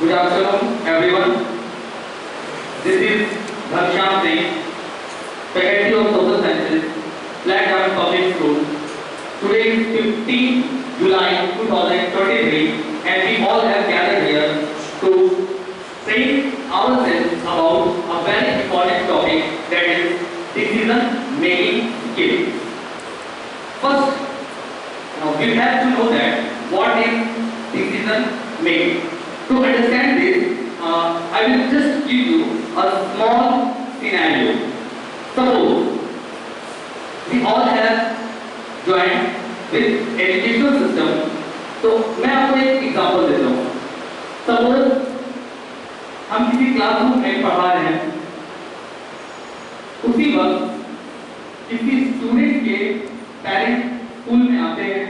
Good afternoon, everyone. This is Ganshyam Singh, Faculty of Social Sciences, Flat Public School. Today is 15 July 2023, and we all have gathered here to train ourselves about a very important topic, that is decision-making skill. First, we have to know that what is decision-making. To understand this, I will just give you a small scenario. Suppose we all have joined with educational system. तो मैं आपको एक example देता हूँ. Suppose हम किसी classroom में पढ़ा रहे हैं, उसी वक्त किसी स्टूडेंट के पेरेंट स्कूल में आते हैं,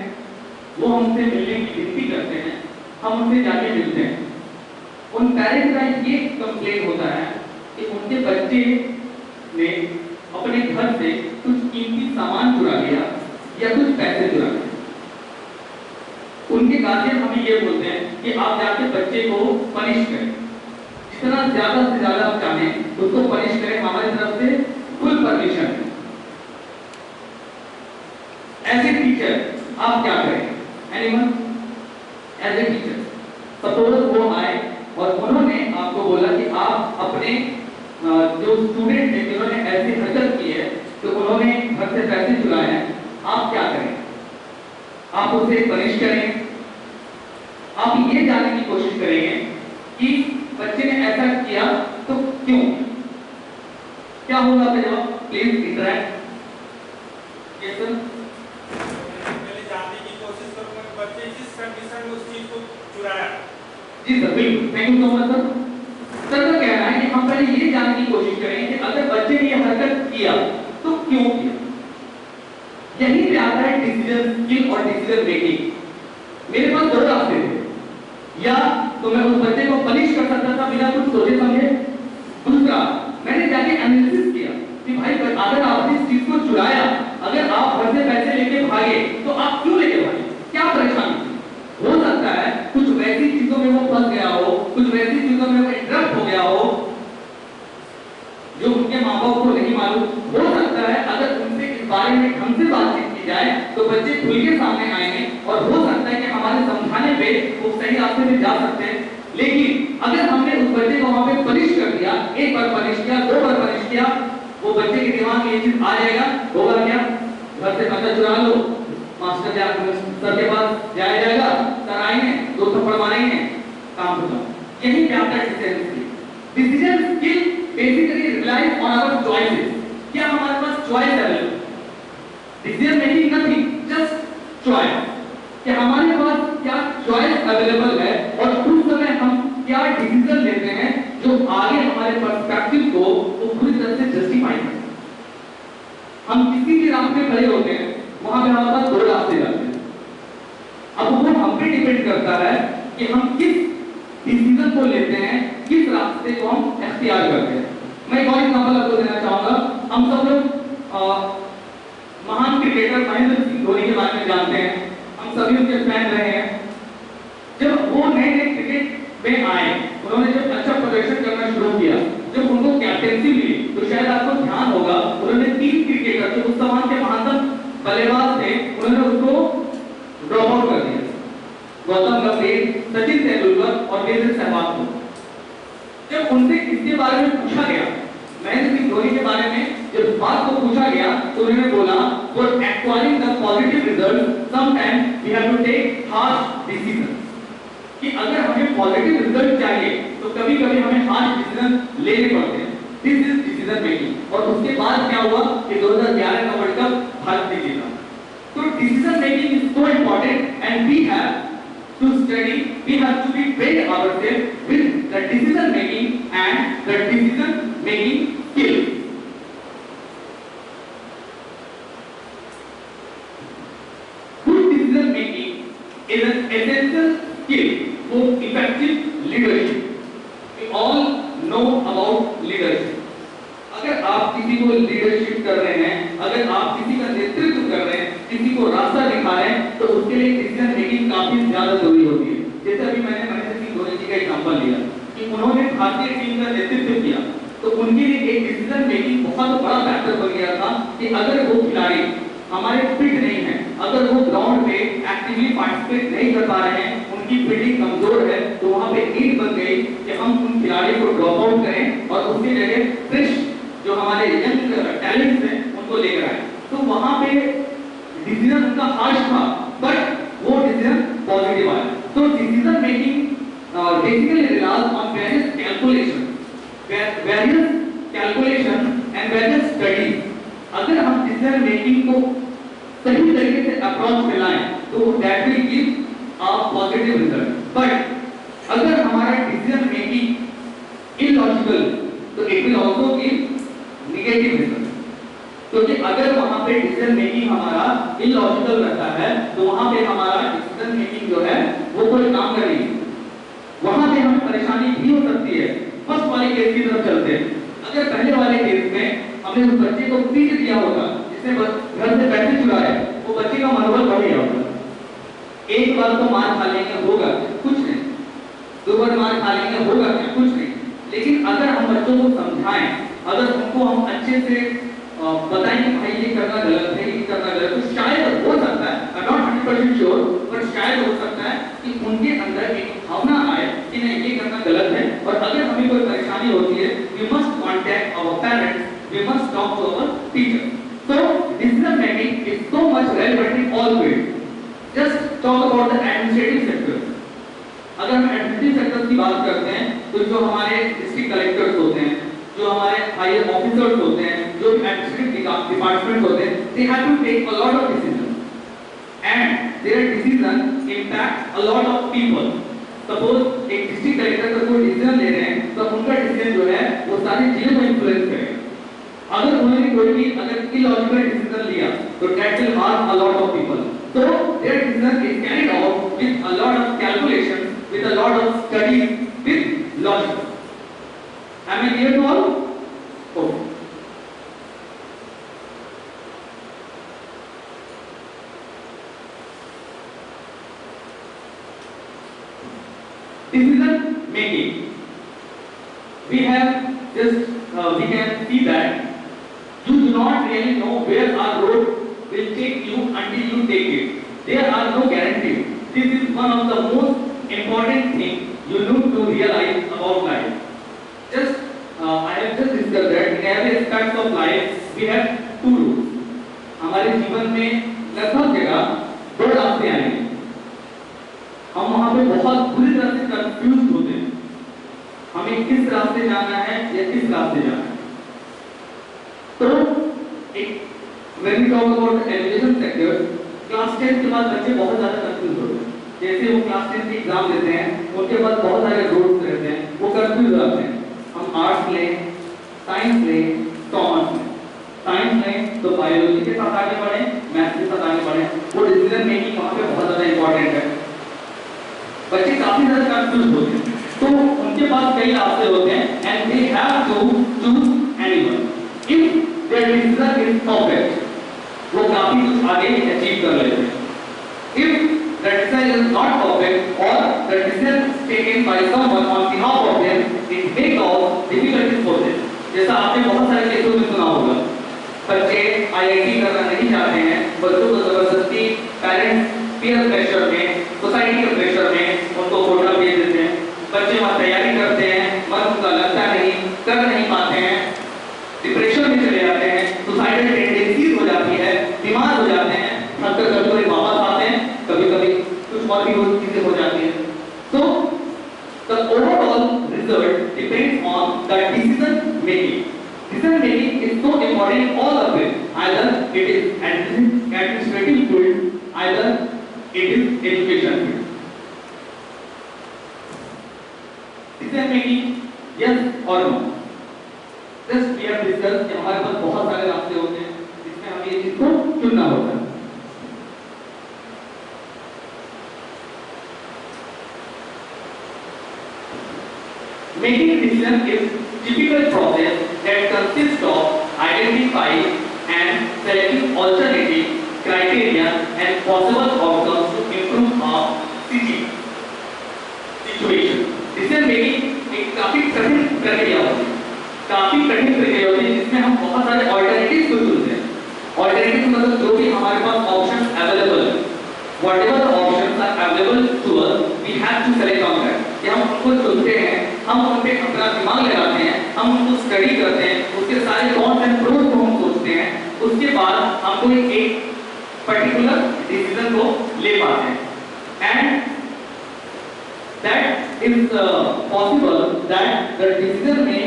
वो हमसे मिलने की विनती करते हैं, हम उनसे जाके मिलते हैं. उन पेरेंट का ये कंप्लेंट होता है कि उनके बच्चे ने अपने घर से कुछ कीमती सामान चुरा लिया या कुछ पैसे चुरा लिए. उनके गार्जियन हमें ये बोलते हैं कि आप जाके बच्चे को पनिश करें, जितना ज्यादा से ज्यादा आप चाहें उसको पनिश करें, हमारी तरफ से फुल परमिशन है. एज ए टीचर आप क्या करें? Anyone? As a teacher suppose वो आए और उन्होंने आपको बोला कि आप अपने जो स्टूडेंट हैं जिन्होंने ऐसी हरकत की है, तो उन्होंने घर से पैसे चुराए हैं, आप क्या करें? आप उसे पनिश करेंगे? आप ये जानने की कोशिश करेंगे कि बच्चे ने ऐसा किया तो क्यों? क्या होगा आपका जवाब? Please interact. Yes sir. पहले जानने की कोशिश करूंगा बच्चे किस कंडीशन में उस चीज को चुराया. जी सर, बिल्कुल. Thank you so much sir. Sir का कहना है कि हम पहले ये जानने की कोशिश करें कि अगर बच्चे ने ये हरकत किया तो क्यों किया. यहीं पे आता है डिसीजन स्किल और डिसीजन मेकिंग. मेरे पास दो रास्ते थे, या तो मैं उस बच्चे को पनिश कर सकता था बिना कुछ सोचे समझे. दूसरा, मैंने जाके एनालिसिस किया कि भाई अगर आपने इस चीज को चुराया, अगर आप घर से पैसे लेके भागे तो आप क्यों लेके भागे? क्या परेशानी थी? हो सकता है कुछ वैसी चीजों में वो फंस गया हो, कुछ वैसी चीजों में वो इंटरप्ट हो गया हो जो उनके माँ बाप को नहीं मालूम. हो सकता है अगर उनसे इस बारे में ढंग से बातचीत की जाए तो बच्चे खुल के सामने आएंगे, और हो सकता है कि हमारे समझाने पे वो सही रास्ते में जा सकते हैं. लेकिन अगर हमने उस बच्चे को वहां पे पनिश कर दिया, एक बार पनिश किया, दो बार पनिश किया, वो बच्चे के दिमाग में ये चीज आ जाएगा, होगा क्या? घर से पैसा चुरा लो, मास्टर सर के पास जाया जाएगा, सर आएंगे, दो थप्पड़ मारेंगे, काम खत्म. यही पे आता है decision skill. Decision skill basically relies on our choices. क्या हमारे पास choice available? Decision making nothing, just choice. कि हमारे पास क्या चॉइस अवेलेबल है और उस समय हम क्या डिसीजन लेते हैं जो आगे हमारे पर्सपेक्टिव को वो पूरी तरह से जस्टिफाई करे. हम किसी भी रास्ते पे खड़े होते हैं, वहां पे हमारे पास दो रास्ते जाते हैं. अब वो हम पे डिपेंड करता है कि हम किस डिसीजन को लेते हैं, किस रास्ते को हम इख्तियार करते हैं. मैं एक और एग्जांपल आपको देना चाहूंगा. हम सब लोग महान क्रिकेटर महेंद्र सिंह धोनी के बारे में जानते हैं, हम सभी उनके फैन रहे हैं. जब वो नए क्रिकेट में आए, उन्होंने जब अच्छा प्रदर्शन करना शुरू किया, जब उनको कैप्टेंसी मिली, तो शायद आपको ध्यान होगा उन्होंने 3 क्रिकेटर जो उस समय के महानतम बल्लेबाज थे, उन्होंने उसको ड्रॉप आउट कर दिया. गौतम गंभीर, सचिन तेंदुलकर और वीरेंद्र सहवाग को. जब उनसे इसके बारे में पूछा गया, महेंद्र सिंह धोनी के बारे में जब बात को पूछा गया, तो उन्होंने बोला, for acquiring the positive results, sometimes we have to take harsh decisions. कि अगर हमें पॉजिटिव रिजल्ट चाहिए तो कभी-कभी हमें हार्श डिसीजन लेने पड़ते हैं. This is decision making. और उसके बाद क्या हुआ कि 2011 का वर्ल्ड कप भारत ने जीता. तो decision making is so important and we have to study, we have to be train ourselves with the decision making and the decision making skill. Good decision making is an essential skill for effective leadership. We all know about leadership. अगर आप किसी को leadership कर रहे हैं, अगर आप किसी का नेतृत्व कर रहे हैं, किसी को रास्ता दिखा रहे हैं, तो उसके लिए डिसीजन मेकिंग काफी ज्यादा जरूरी होती है. जैसे अभी मैंने महेंद्र सिंह धोनी जी का एग्जांपल लिया कि उन्होंने भारतीय टीम का नेतृत्व किया, तो उनके लिए एक डिसीजन मेकिंग बहुत बड़ा फैक्टर बन गया था कि अगर वो खिलाड़ी हमारे फिट नहीं है, अगर वो ग्राउंड पे एक्टिवली पार्टिसिपेट नहीं कर पा रहे हैं, उनकी फील्डिंग कमजोर है, तो वहां पे नीड बन गई कि हम उन खिलाड़ियों को ड्रॉप आउट करें और उसकी जगह फ्रेश जो हमारे यंग टैलेंट्स हैं उनको लेकर आए। तो वहां पे डिसीजन उनका हार्श था, बट वो डिसीजन पॉजिटिव आया। तो decision making basically relies on various calculation and various studies. अगर हम डिसीजन मेकिंग को सही तरीके से अप्रोच में लाएं तो that will give a positive result. But अगर हमारा डिसीजन मेकिंग इलॉजिकल तो it will also give negative result. क्योंकि अगर वहां पे डिसीजन मेकिंग हमारा इलॉजिकल रहता है तो वहां पे हमारा डिसीजन मेकिंग जो है वो कोई काम कर रही है, वहां पे हमें परेशानी भी हो सकती है। फर्स्ट वाले केस की तरफ चलते हैं। अगर पहले वाले केस में हमने उस बच्चे को पीट दिया होता जिसने घर से पैसे चुराए, वो बच्चे का मनोबल बढ़ गया होता। एक बार तो मार खा लेंगे होगा कुछ नहीं, दो बार मार खा लेंगे होगा क्या, कुछ नहीं। लेकिन अगर हम बच्चों को समझाएं, अगर उनको हम अच्छे से बताएं कि भाई ये करना गलत है, ये करना गलत है, तो शायद हो सकता है, आई नॉट 100% श्योर, पर शायद हो सकता है कि उनके अंदर एक भावना आए कि नहीं ये करना गलत है। और अगर हमें कोई परेशानी होती है, we must contact our parents, we must talk to our teacher. So decision making is so much relevant in all fields. Just talk about the administrative sector. अगर हम एडमिनिस्ट्रेटिव सेक्टर की बात करते हैं तो जो हमारे डिस्ट्रिक्ट कलेक्टर्स होते हैं, जो हमारे हायर ऑफिसर्स होते हैं, जो एडमिनिस्ट्रेटिव डिपार्टमेंट होते हैं, they have to take a lot of decisions and their decision impact a lot of people. Suppose एक डिस्ट्रिक्ट कलेक्टर का कोई डिसीजन ले रहे हैं तो उनका डिसीजन जो है वो सारी चीजों को इन्फ्लुएंस करेगा। अगर उन्होंने कोई भी अगर इलॉजिकल डिसीजन लिया तो that will harm a lot of people. So their decision is carried out with a lot of calculations, with a lot of studies, with logic. Am I clear to all? Okay. Decision making, we have just we can see that you do not really know where our road will take you until you take it. There are no guarantees. This is one of the most important things you need to realize about life. I have just discussed that in every aspect of life we have two routes. हमारे जीवन में लगभग जगह दो रास्ते आएंगे। हम वहाँ पे बहुत बुरी तरह से कंफ्यूज होते हैं, हमें किस रास्ते जाना है या किस रास्ते जाना है। तो एक when we talk about the education sector, class 10 के बाद बच्चे बहुत ज़्यादा कंफ्यूज होते हैं। जैसे वो क्लास 10 के एग्जाम देते हैं, उनके पास बहुत सारे रोड्स रहते हैं, वो कंफ्यूज हो जाते हैं। हम आर्ट्स लें, साइंस लें, कॉमर्स लें। साइंस लें तो बायोलॉजी के साथ आगे बढ़ें, मैथ्स के साथ आगे बढ़ें। वो डिसीजन मेकिंग वहाँ पे बहुत ज़्यादा इंपॉर्टेंट है। बच्चे काफी ज्यादा कंफ्यूज होते हैं, तो उनके पास कई रास्ते होते हैं and they have to choose anyone. If their decision is perfect, वो काफी कुछ आगे अचीव कर लेते हैं। If the decision is not perfect or the decision taken by someone on behalf of them, it may cause difficulties for them. जैसा आपने बहुत सारे केसों में सुना होगा, बच्चे आईआईटी करना नहीं चाहते हैं, बच्चों को जबरदस्ती पेरेंट्स पीयर प्रेशर में, सोसाइटी के प्रेशर में उनको कोटा भेज देते हैं। बच्चे वहाँ तैयारी करते हैं, मन उनका लगता नहीं, कर नहीं पाते हैं, डिप्रेशन में चले जाते हैं, सुसाइडल टेंडेंसीज हो जाती है, बीमार हो जाते हैं, थक कर कभी वापस आते हैं, कभी कभी कुछ और भी चीजें हो जाती हैं। So the overall result depends on the decision making. Decision making is so important in all of it. Either it is administrative field, either it is education field. Decision making, yes or no? Just we have discussed कि हमारे पास बहुत सारे रास्ते होते हैं, जिसमें हमें ये चीज को चुनना होता है। Making a decision is typical process that consists of identifying and selecting alternative criteria and possible outcomes to improve a situation. Decision प्रक्रिया होती है, काफी कठिन प्रक्रिया होती है, जिसमें हम बहुत सारे ऑल्टरनेटिव्स को चुनते हैं। ऑल्टरनेटिव मतलब जो भी हमारे पास ऑप्शन अवेलेबल है, whatever the options are available to us, we have to select on that। कि हम उनको चुनते हैं, हम उन पे अपना दिमाग लगाते हैं, हम उनको स्टडी करते हैं, उसके सारे कॉन्स एंड प्रोस को हम सोचते हैं, उसके बाद हम कोई एक पर्टिकुलर डिसीजन को ले पाते हैं। And that is possible that the decision may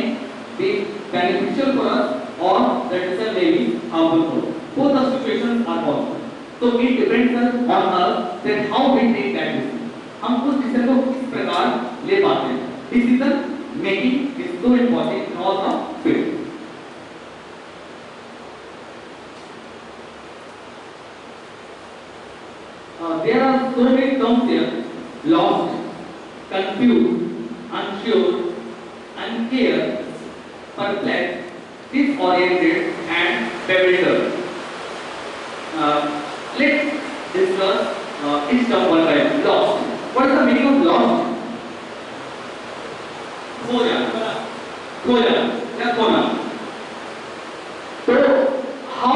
be beneficial for us or the decision may be harmful. Both the situations are possible. So it depends on us that how we take that decision. हम उस decision को किस प्रकार ले पाते हैं। Decision making is so important in all the fields. There are so many terms here: lost, confused, unsure, unclear, perplexed, disoriented, and bewildered. Let's discuss each term one by one. Lost. What is the meaning of lost? खो जाना, खो जाना या खोना। So how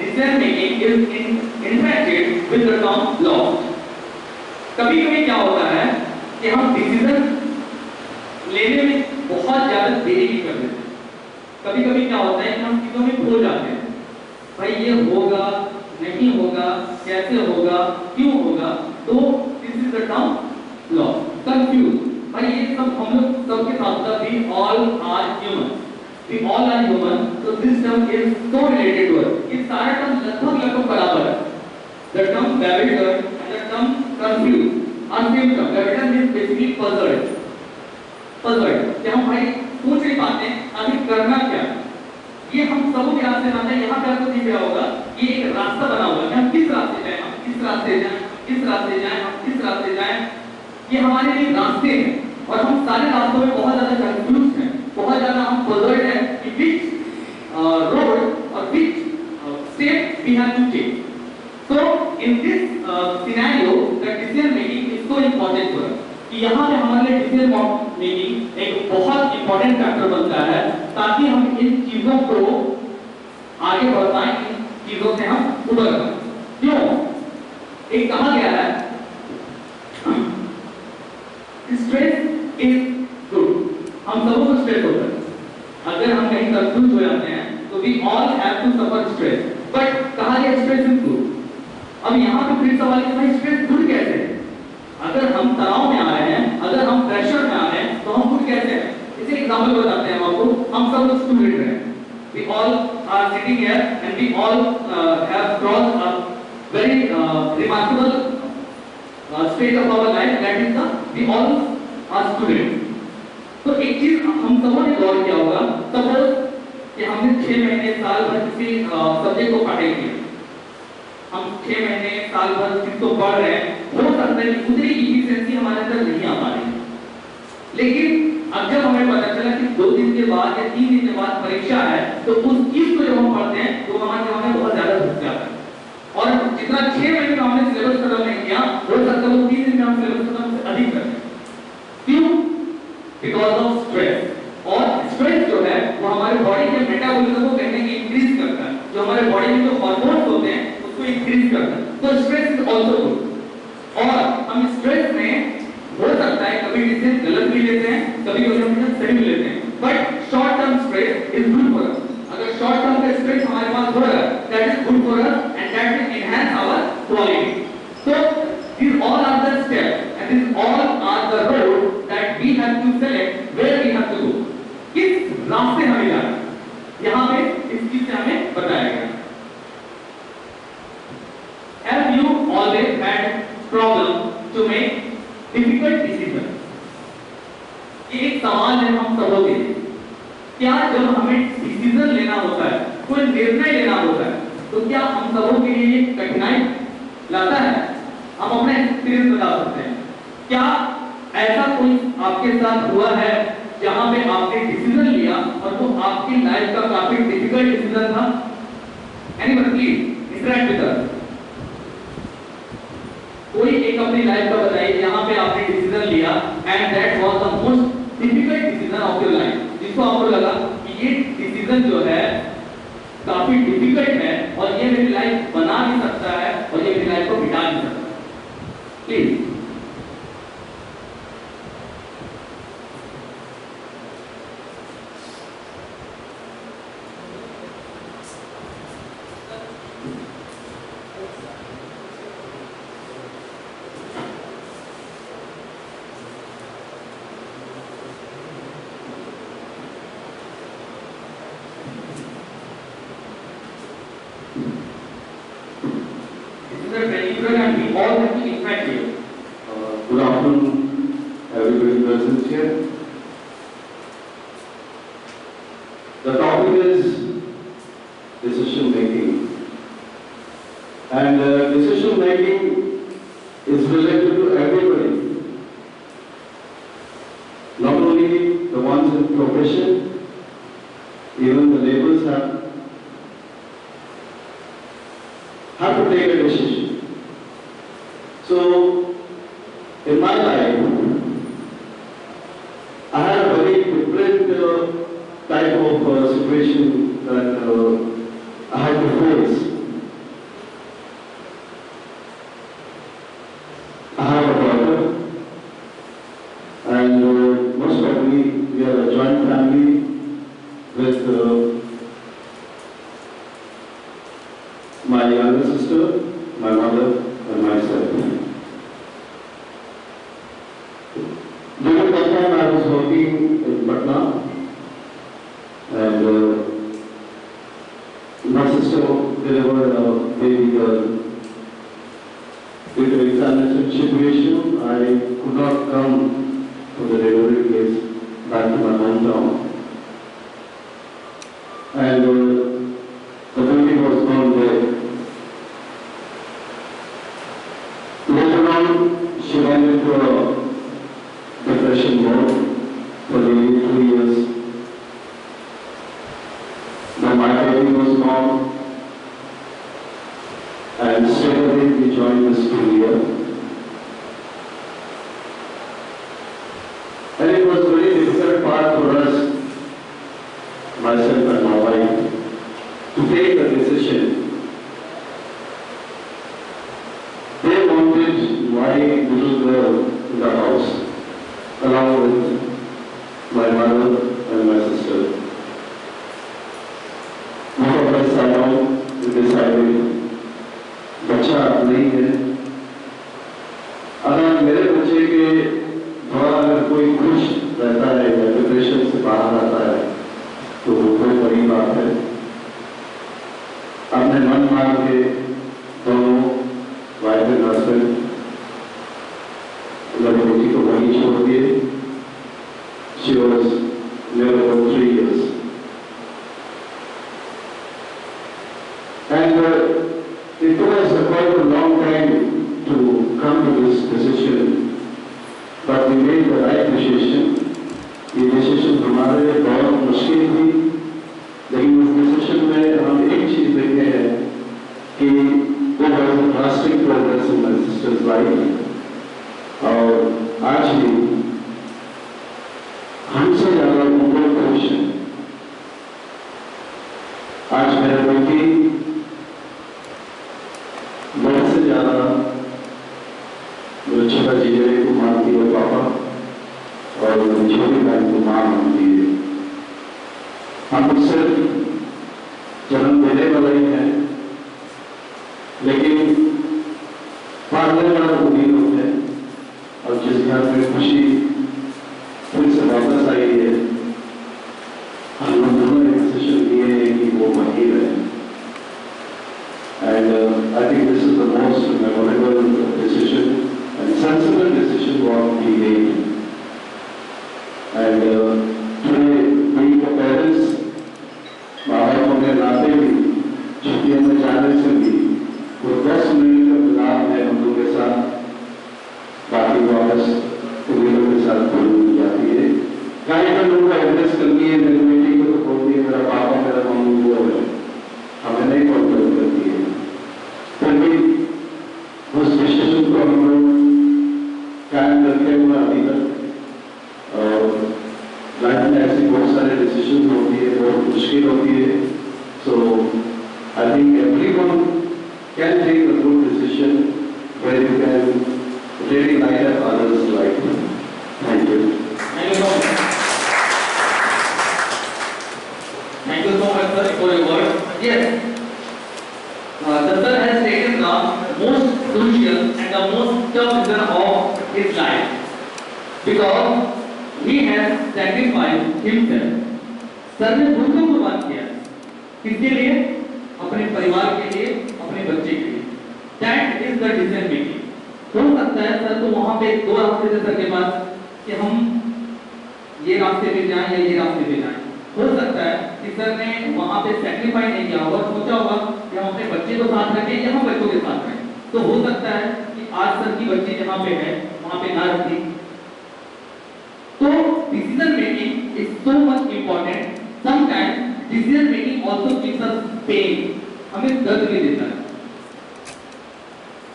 decision making is interacted with the term lost. कभी कभी क्या होता है कि हम डिसीजन लेने में बहुत ज्यादा देरी भी कर देते हैं। कभी कभी क्या होता है कि हम चीजों में खो जाते हैं, भाई ये होगा नहीं होगा, कैसे होगा, क्यों होगा। तो this is the term loss. Confuse, भाई ये सब हम लोग सबके साथ साथ भी all are human, we all are human, so this term is so related to us। ये सारे टर्म लगभग बराबर है। The term bewildered and the term confused are same term। Bewildered means basically puzzled, कि हम भाई सोच नहीं पाते आखिर करना क्या। ये हम सबों के रास्ते में यहाँ पे आपको दिख रहा होगा, ये एक रास्ता बना हुआ है, हम किस रास्ते जाएं, हम किस रास्ते जाएं, किस रास्ते जाएं, हम किस रास्ते जाएं। ये हमारे लिए रास्ते हैं और हम सारे रास्तों में बहुत ज्यादा कंफ्यूज हैं, बहुत ज्यादा हम puzzled हैं कि which road or which step we have to take। So in this scenario, the decision making is so important for us। कि यहाँ पे हमारे लिए डिसीजन मेकिंग एक बहुत इंपॉर्टेंट फैक्टर बनता है, ताकि हम इन चीजों को आगे बढ़ पाए, इन चीजों से हम उबर पाए। क्यों? एक कहा गया है, स्ट्रेस इज गुड। हम सबको स्ट्रेस होता है, अगर हम कहीं कंफ्यूज हो जाते हैं तो we all have to suffer stress, but कहा गया स्ट्रेस इज गुड। अब यहाँ पे फिर सवाल है भाई स्ट्रेस गुड कैसे है? अगर हम तनाव में आ रहे हैं, अगर हम प्रेशर में आ रहे हैं, तो हम गुड कैसे हैं? इसे एग्जांपल बताते हैं हम आपको। हम सब लोग स्टूडेंट हैं, we all are sitting here and we all have crossed a very remarkable stage of our life, that is the we all are student. तो एक चीज हम सबों ने गौर किया होगा, सपोज कि हमने 6 महीने साल भर किसी सब्जेक्ट को पढ़ाई किया, हम 6 महीने साल भर किसको पढ़ रहे हैं, हो सकता है कि उतनी इफिशिएंसी हमारे अंदर नहीं आ पा रही, लेकिन अब जब हमें पता चला कि 2 दिन के बाद या 3 दिन के बाद परीक्षा है, तो उस चीज को जब हम पढ़ते हैं तो हमारे दिमाग में बहुत ज्यादा घुस जाता है, और जितना 6 महीने में हमने सिलेबस खत्म नहीं किया, हो सकता है वो 3 दिन में हम सिलेबस खत्म से अधिक करें। क्यों? Because of stress. और स्ट्रेस जो है वो हमारे बॉडी के मेटाबॉलिज्म को कहने की इंक्रीज करता है, जो हमारे बॉडी में जो हार्मोन्स होते हैं उसको इंक्रीज करता है। तो स्ट्रेस इज आल्सो गुड। और हम स्ट्रेस में हो सकता है कभी डिसीजन गलत भी लेते हैं, कभी कभी हम डिसीजन सही भी लेते हैं, but short term stress is good for अस। अगर शॉर्ट टर्म का स्ट्रेस हमारे पास हो रहा है, that is good for us and that will enhance our quality. So these all are the steps and these all are the road that we have to select where we have to go। किस रास्ते हमें जाना है, यहाँ पे इस चीज से हमें बताया गया। Have you always had problem to make difficult decisions? ये एक सवाल है हम सबों के लिए। क्या जब हमें डिसीजन लेना होता है, कोई निर्णय लेना होता है, तो क्या हम सबों के लिए कठिनाई लाता है? हम अपने एक्सपीरियंस बता सकते हैं। क्या ऐसा कोई आपके साथ हुआ है जहां पे आपने डिसीजन लिया और वो आपकी लाइफ का काफी डिफिकल्ट डिसीजन था? Anyone please interact with us. कोई एक अपनी लाइफ का बताइए जहां पे आपने डिसीजन लिया एंड दैट वाज काफी डिफिकल्ट है और ये मेरी लाइफ बना भी सकता है और ये मेरी लाइफ को बिता भी सकता है। Please. And we all have to interact here. Good afternoon, everybody present here. The topic is decision making, and decision making is related to everybody, not only the ones in profession, even the laborers have to take a decision. So, in my life, I had a very different type of situation that I had to face. I have a daughter, and most probably we are a joint family with my younger sister, my mother, and myself. During that time I was working in Patna, and my sister delivered a baby girl. Due to examination situation, I could not come to the delivery place back to my hometown. And the baby was born there. Later on, she went into a depression mode for nearly 2 years. Then my baby was born, and straight away we joined the school year. And it was a very difficult part for us, myself and my wife, to take a decision. They wanted my little girl in the house, along with my mother and my sister. Both of us sat down and decided, बच्चा नहीं है, अगर मेरे बच्चे के थोड़ा अगर कोई खुश रहता है या डिप्रेशन से बाहर आता है तो वो कोई बड़ी बात है। अपने मन मार के दोनों वाइफ एंड हस्बैंड मेरी बेटी को वहीं छोड़ दिए। She was near about 3 years, and it took us quite a long time to come to this decision, but we made the right decision. ये decision हमारे लिए बहुत मुश्किल थी, लेकिन उस decision में हम एक चीज देखे हैं कि there was a drastic progress in my sister's life, और आज भी हमसे ज्यादा उनको खुश है। आज मेरे बेटी मेरे से ज्यादा मेरे छोटा जीजा को मानती है पापा, और मेरी छोटी बहन को माँ मानती है। हम सिर्फ जन्म देने वाले ही हैं, लेकिन पालने वाला उन्हीं लोग हैं, और जिस घर में खुशी फिर से वापस आई है, हम लोग दोनों ने डिसीजन लिए हैं कि वो वहीं रहे। And I think this is the most memorable decision and sensible decision what we made. And today, being the parents, माँ बाप होने नाते भी छुट्टियों में जाने से भी वो 10 मिनट का मिलाप है हम लोग के साथ, बाकी वापस उन्हीं लोग के साथ बोल जाती है। गाय का लोग का एड्रेस करनी है, मेरी बेटी को तो बोलती है मेरा पापा मेरा मम्मी वो है, हमें नहीं कॉल करती है। फिर भी उस डिसीजन को हम लोग कायम रखे हुए अभी तक। और लाइफ में ऐसी बहुत सारे डिसीजन होती है, बहुत मुश्किल होती है। सो yes, the sir has taken the most crucial and the most tough decision of his life because he has sacrificed himself. Sir ने खुद को कुर्बान किया, किसके लिए? अपने परिवार के लिए, अपने बच्चे के लिए. That is the decision making. हो सकता है सर को वहाँ पे दो रास्ते थे सर के पास कि हम ये रास्ते पे जाएं या ये रास्ते पे जाएं. हो सकता है कि सर ने वहाँ पे सैक्रिफाइस नहीं किया होगा, सोचा होगा कि हम अपने बच्चे को साथ रखें या हम बच्चों के साथ रहें. तो हो सकता है कि आज सर की बच्ची जहाँ पे है वहाँ पे ना रहती. तो decision making is so much important. Sometimes decision making also gives us pain, हमें दर्द भी देता है.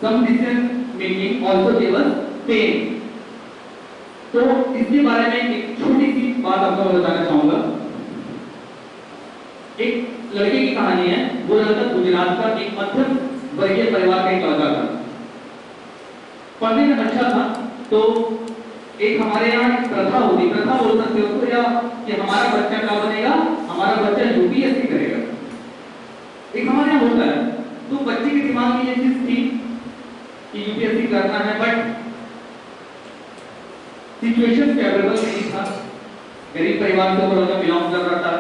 Some decision making also gives us pain. तो इसके बारे में एक छोटी सी बात आपको बताना चाहूंगा. एक लड़के की कहानी है. वो लड़का गुजरात का एक मध्यम वर्गीय परिवार का एक लड़का था. पढ़ने में अच्छा था. तो एक हमारे यहाँ एक प्रथा होती, प्रथा बोल सकते हो उसको, या कि हमारा बच्चा क्या बनेगा, हमारा बच्चा यूपीएससी करेगा. एक हमारे यहाँ होता है. तो बच्चे के दिमाग में ये चीज थी कि यूपीएससी करना है, बट सिचुएशन फेवरेबल नहीं था. गरीब परिवार से वो लड़का बिलोंग कर रहा था.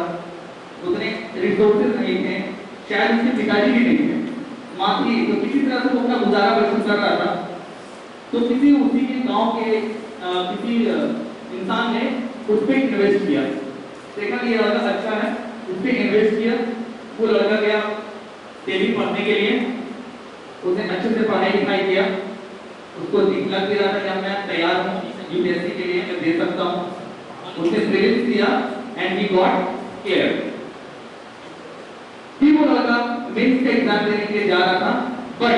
उतने रिसोर्सेज नहीं थे, शायद उसके पिताजी भी नहीं थे, माँ थी. तो किसी तरह से वो अपना गुजारा बसर कर रहा था. तो किसी उसी के गांव के किसी इंसान ने उस पर इन्वेस्ट किया. देखा कि ये लड़का अच्छा है, उस पर इन्वेस्ट किया. वो लड़का गया दिल्ली पढ़ने के लिए. उसने अच्छे से पढ़ाई लिखाई किया. उसको लग भी रहा था कि मैं तैयार हूँ यूपीएससी के लिए, मैं दे सकता हूँ. उसने प्रीलिम्स दिया एंड ही गॉट क्लियर. फिर वो लड़का मेंस का एग्जाम देने के लिए जा रहा था, बट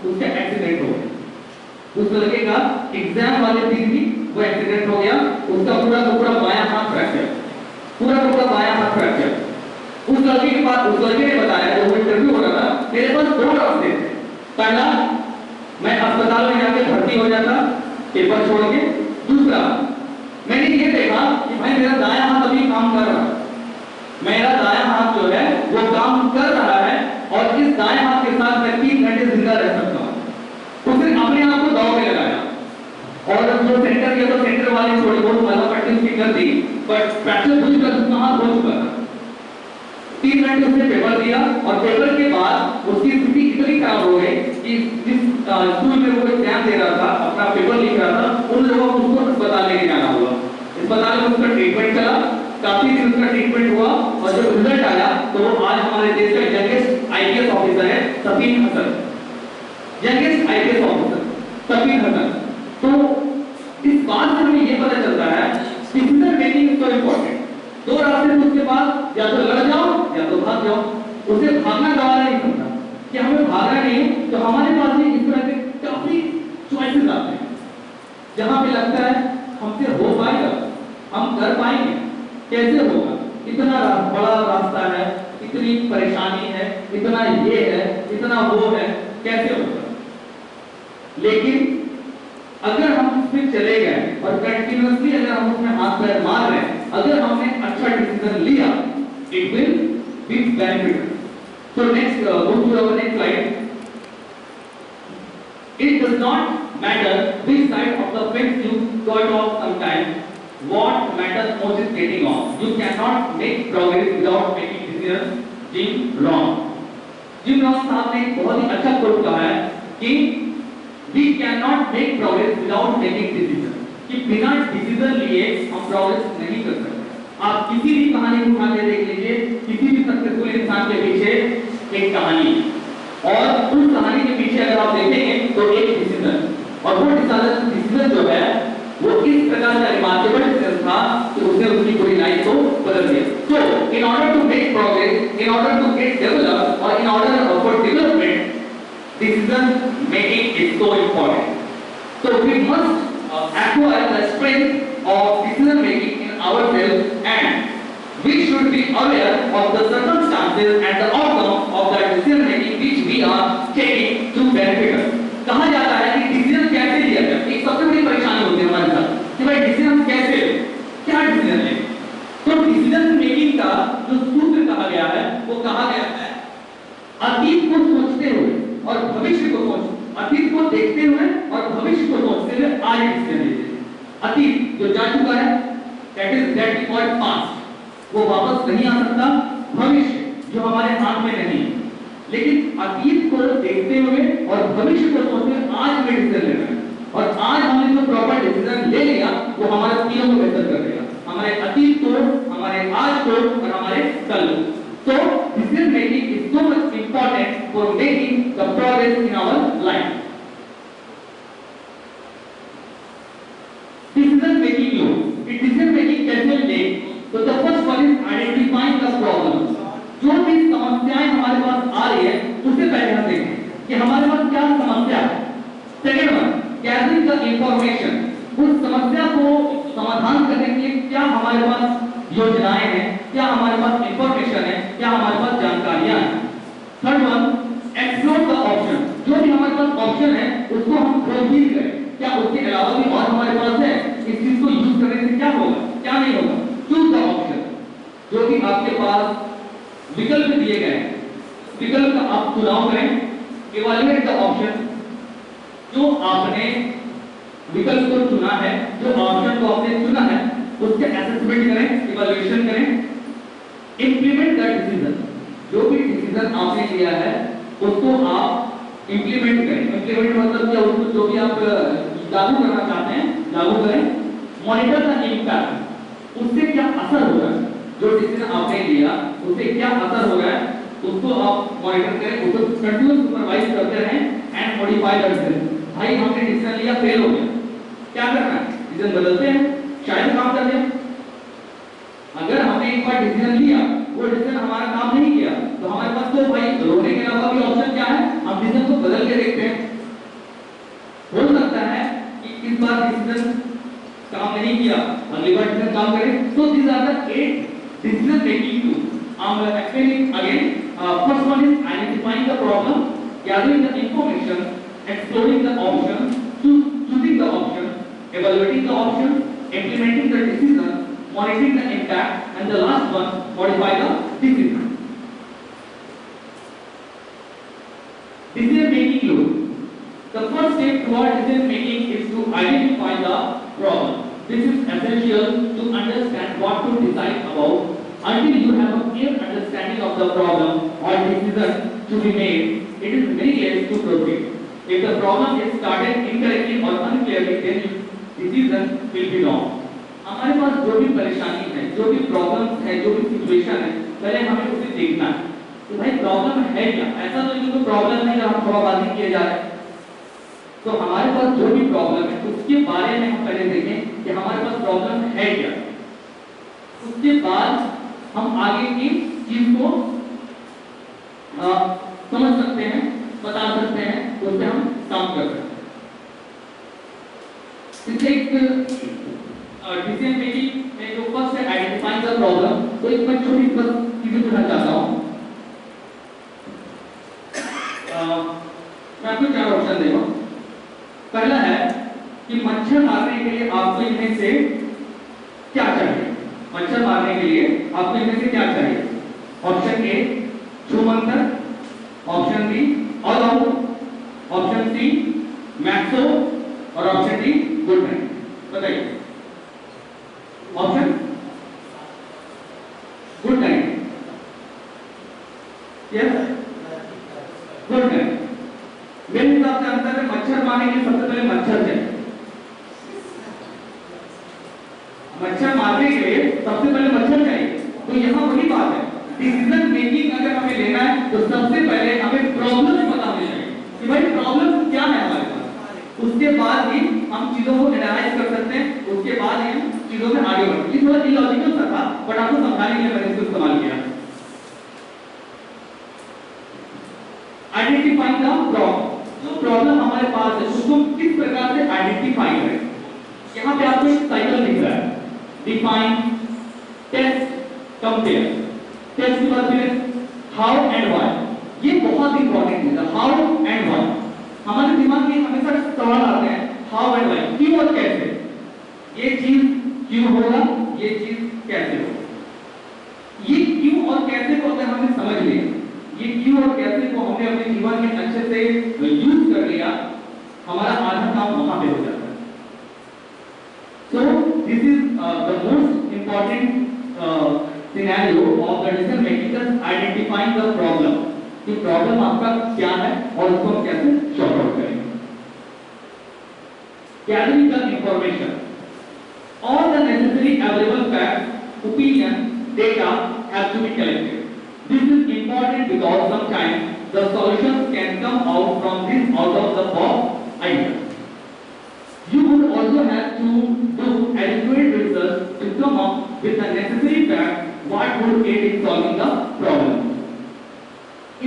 उसका एक्सीडेंट हो गया. उस लड़के का एग्जाम वाले दिन ही वो एक्सीडेंट हो गया. उसका पूरा का पूरा बायां हाथ फ्रैक्चर, पूरा का पूरा बायां हाथ फ्रैक्चर. उस लड़के के पास, उस लड़के ने बताया जब वो इंटरव्यू हो रहा था, मेरे पास दो रास्ते थे. पहला, मैं अस्पताल में जाके भर्ती हो जाता पेपर छोड़ के. दूसरा, मैंने ये देखा कि भाई मेरा दायां हाथ अभी काम कर रहा है, मेरा दायां हाथ जो है वो काम कर रहा है, और इस दाएं हाथ के साथ मैं 3 घंटे जिंदा रह सकता हूँ. उसने अपने आप को दांव पे लगाया. और जो सेंटर गया तो सेंटर वाले थोड़ी बहुत मलहम पट्टी उसकी कर दी, बट फ्रैक्चर हुई का उसका हाथ हो चुका था. 3 घंटे उसने पेपर दिया, और पेपर के बाद उसकी स्थिति इतनी खराब हो गई कि जिस स्कूल में वो एग्जाम दे रहा था, अपना पेपर लिख रहा था, उन लोगों को उसको अस्पताल लेके जाना हुआ. अस्पताल में उसका ट्रीटमेंट चला, काफी दिन उसका ट्रीटमेंट हुआ, और जब रिजल्ट आया तो वो आज हमारे देश का यंगेस्ट आईपीएस ऑफिसर है, Safeen Hasan. Youngest IPS officer Safeen Hasan. तो इस बात से हमें ये पता चलता है decision making is so important. दो रास्ते थे उसके पास, या तो लड़ जाओ या तो भाग जाओ. उसे भागना गवारा नहीं समझा कि हमें भागना नहीं है. तो हमारे पास भी इस तरह के काफी चॉइसेस आते हैं जहां पे लगता है हमसे हो पाएगा, हम कर पाएंगे, कैसे होगा, इतना बड़ा रास्ता है, इतनी परेशानी है, इतना ये है, इतना वो है, कैसे होगा. लेकिन अगर हम उसमें चले गए और कंटिन्यूअसली अगर हम उसमें हाथ पैर मार रहे हैं, अगर हमने अच्छा डिसीजन लिया, it will be benefit. So next, go to our next slide. It does not matter which side of the fence you got off sometime. What matters most is getting off. You cannot make progress without making decisions. Jim Rohn. Jim Rohn साहब ने एक बहुत ही अच्छा coat कहा है कि we cannot make progress without making decisions. कि बिना डिसीजन लिए हम प्रोग्रेस नहीं कर सकते. आप किसी भी कहानी को उठा के देख लीजिए, किसी भी सक्सेसफुल इंसान के पीछे एक कहानी, और उस कहानी के पीछे अगर आप देखेंगे तो एक डिसीजन, और वो डिसीजन जो है वो इस प्रकार का रिमार्केबल डिसीजन था कि उसने उसकी पूरी लाइफ को बदल दिया. So in order to make progress, in order to get developed, or in order for development, decision making is so important. So we must acquire the strength of decision making in ourselves, and we should be aware of the circumstances and the outcome of the decision making which we are taking to benefit us. कहा जाता है कि decision कैसे लिया जाए. एक सबसे बड़ी परेशानी होती है हमारे साथ कि भाई डिसीजन कैसे ले, क्या डिसीजन ले. तो डिसीजन मेकिंग का जो सूत्र कहा गया है वो कहा अतीत को सोचते हुए और भविष्य को अतीत को देखते हुए और भविष्य को सोचते हुए आज डिसीजन लीजिए। अतीत जो जा चुका है, दैट वी कॉल पास्ट, वो वापस नहीं आ सकता। भविष्य जो हमारे हाथ में नहीं, लेकिन अतीत को देखते हुए और भविष्य को सोचते हुए आज हमें डिसीजन लेना है। और आज हमने जो प्रॉपर डिसीजन ले लिया वो हमारे तीनों को बेहतर कर देगा, हमारे अतीत को, हमारे आज को और हमारे कल को। So decision making is so much important for making the progress in our life. Decision making loop. Decision making कैसे ले? तो the first one is identifying the problem. जो भी समस्याएं हमारे पास आ रही है उससे पहले हम देखें कि हमारे पास क्या समस्या है। Second one, gathering the information. उस समस्या को समाधान करने के लिए क्या हमारे पास योजनाएं हैं, क्या हमारे पास इंफॉर्मेशन है, क्या हमारे पास जानकारियां हैं। Third one, explore the option. जो भी हमारे पास ऑप्शन है उसको हम खोजबीन करें, क्या उसके अलावा भी और हमारे पास है, इस चीज को यूज करने से क्या होगा, क्या नहीं होगा। Choose the option. जो भी आपके पास विकल्प दिए गए हैं, विकल्प का आप चुनाव करें। Evaluate the option. जो आपने विकल्प को चुना है, जो ऑप्शन को आपने चुना है, उसके असेसमेंट करें, इवैल्यूएशन करें। Implement the decision. जो भी डिसीजन आपने लिया है उसको आप इंप्लीमेंट करें। इंप्लीमेंट मतलब क्या, उसको जो भी आप लागू करना चाहते हैं लागू करें। Monitor the impact. उससे क्या असर हो रहा है, जो डिसीजन आपने लिया उससे क्या असर हो रहा है उसको आप मॉनिटर करें, उसको कंटिन्यूअस सुपरवाइज करते रहें एंड मॉडिफाई द डिसीजन। भाई हमने डिसीजन लिया, फेल हो गया, क्या करना है, डिसीजन बदलते हैं, शायद काम कर दें। अगर हमने एक बार डिसीजन लिया, वो डिसीजन हमारा काम नहीं किया, तो हमारे पास तो भाई रोने के अलावा भी ऑप्शन क्या है, हम डिसीजन को बदल के देखते हैं। हो सकता है कि इस बार डिसीजन काम नहीं किया, अगली बार डिसीजन काम करे। तो these are the 8 decision making tools. I am explaining again. First one is identifying the problem, gathering the information, exploring the options, choosing the option, evaluating the option, implementing the decision, monitoring the impact, and the last one, modify the decision. Decision making loop. The first step toward decision making is to identify the problem. This is essential to understand what to decide about. Until you have a clear understanding of the problem or decision to be made, it is meaningless to proceed. If the problem is started incorrectly or unclearly, then decision will be wrong. हमारे पास जो भी परेशानी है, जो भी problems है, जो भी सिचुएशन है, पहले हमें उसे देखना है कि भाई प्रॉब्लम है क्या। ऐसा तो नहीं कोई प्रॉब्लम नहीं जब हम हवाबाजी किए जा रहे हैं। तो हमारे पास जो भी प्रॉब्लम है उसके बारे में हम पहले देखें कि हमारे पास प्रॉब्लम है क्या। उसके बाद हम आगे की चीज को समझ सकते हैं, बता सकते हैं, उस पर हम काम कर सकते हैं। इसलिए डिसीजन मेकिंग में जो फर्स्ट है आइडेंटिफाइंग द प्रॉब्लम, तो एक मैं छोटी बस चीजें बताना चाहता हूँ। मैं आपको 4 ऑप्शन दूंगा। पहला है कि मच्छर मारने के लिए आपको इनमें से क्या चाहिए। मच्छर मारने के लिए आपको इनमें से क्या चाहिए। ऑप्शन ए छूमंतर, option B all out, option C Maxo और ऑप्शन डी गुड नाइट। बताइए option good night, yes good night. मेरे हिसाब से आंसर है मच्छर मारने के लिए सबसे पहले मच्छर चाहिए। मच्छर मारने के लिए सबसे पहले मच्छर चाहिए। तो यहाँ वही बात है, डिसीजन मेकिंग अगर हमें लेना है तो सबसे पहले हमें प्रॉब्लम पता होनी चाहिए कि भाई प्रॉब्लम क्या है हमारे पास। उसके बाद ही हम चीजों को एनालाइज कर सकते हैं, उसके बाद ही हम चीजों में आगे बढ़ते हैं। ये थोड़ा इलॉजिकल सा था, बट आपको समझाने के लिए मैंने इसको इस्तेमाल किया। आइडेंटिफाइंग द प्रॉब्लम, जो प्रॉब्लम हमारे पास है उसको किस प्रकार से आइडेंटिफाई करें। यहाँ पे आपको एक साइकिल दिख रहा है, डिफाइन, टेस्ट, कंपेयर। टेस्ट के बाद फिर हाउ एंड व्हाई। ये बहुत इंपॉर्टेंट है, हाउ एंड व्हाई। हमारे दिमाग में हमेशा सवाल आते हैं हाउ एंड व्हाई, क्यों और कैसे। ये चीज क्यों होगा, ये चीज कैसे होगा। ये क्यों और कैसे को अगर हमने समझ लिया, ये क्यों और कैसे को हमने से यूज कर लिया, हमारा आधा काम वहां पे हो जाता है। So this is the most important scenario of the decision making is identifying the problem, कि प्रॉब्लम आपका क्या है और उसको हम कैसे सॉर्ट आउट करेंगे। Gathering the information, all the necessary available facts, opinion, data have to be collected. This is important because sometimes the solutions can come out from this out of the box idea. You would also have to do adequate research to come up with the necessary facts what would aid in solving the problem.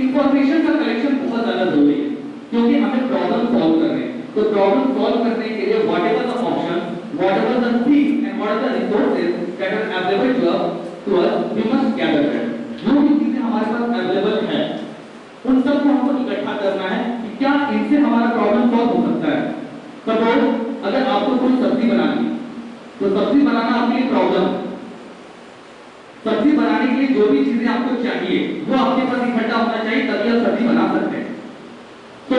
Information का collection बहुत ज़्यादा जरूरी है, क्योंकि हमें problem solve करने हैं। तो प्रॉब्लम सॉल्व करने के लिए whatever the options, whatever the things and what are the resources that are available to us, we must gather them. जो भी चीजें हमारे पास अवेलेबल है, उन सबको हमको इकट्ठा करना है कि क्या इनसे हमारा प्रॉब्लम सॉल्व हो सकता है। सपोज अगर आपको कोई सब्जी बनानी है, तो सब्जी बनाना आपके लिए प्रॉब्लम है। सब्जी बनाने के लिए जो भी चीजें आपको चाहिए वो आपके पास इकट्ठा होना चाहिए, तभी आप सब्जी बना सकते हैं। So